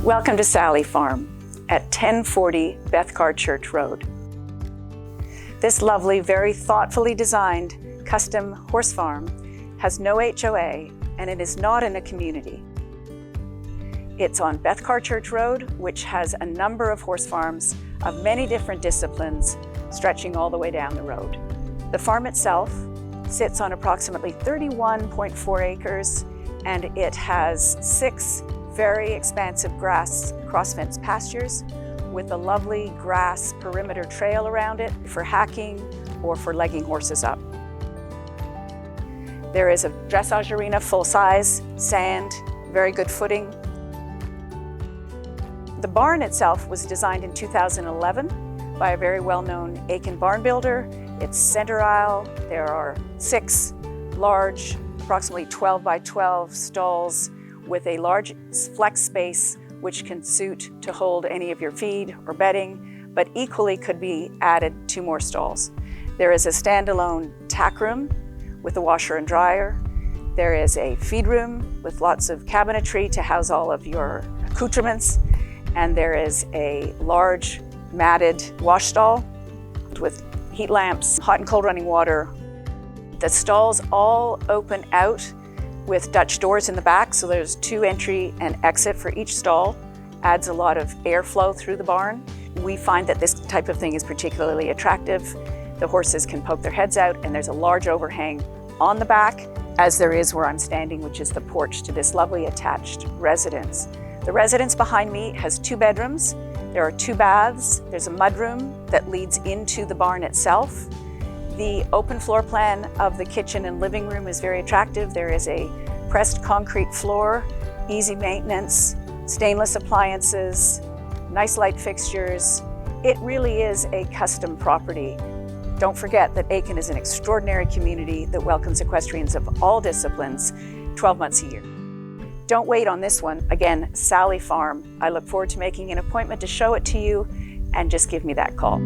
Welcome to Salley Farm at 1040 Bethcar Church Road. This lovely, very thoughtfully designed custom horse farm has no HOA and it is not in a community. It's on Bethcar Church Road, which has a number of horse farms of many different disciplines stretching all the way down the road. The farm itself sits on approximately 31.4 acres and it has 6 very expansive grass cross-fence pastures with a lovely grass perimeter trail around it for hacking or for legging horses up. There is a dressage arena, full size, sand, very good footing. The barn itself was designed in 2011 by a very well-known Aiken barn builder. It's center aisle. There are 6 large, approximately 12 by 12 stalls with a large flex space which can suit to hold any of your feed or bedding, but equally could be added 2 more stalls. There is a standalone tack room with a washer and dryer. There is a feed room with lots of cabinetry to house all of your accoutrements. And there is a large matted wash stall with heat lamps, hot and cold running water. The stalls all open out with Dutch doors in the back, so there's 2 entry and exit for each stall. Adds a lot of airflow through the barn. We find that this type of thing is particularly attractive. The horses can poke their heads out and there's a large overhang on the back, as there is where I'm standing, which is the porch to this lovely attached residence. The residence behind me has 2 bedrooms. There are 2 baths. There's a mudroom that leads into the barn itself. The open floor plan of the kitchen and living room is very attractive. There is a pressed concrete floor, easy maintenance, stainless appliances, nice light fixtures. It really is a custom property. Don't forget that Aiken is an extraordinary community that welcomes equestrians of all disciplines 12 months a year. Don't wait on this one. Again, Salley Farm. I look forward to making an appointment to show it to you, and just give me that call.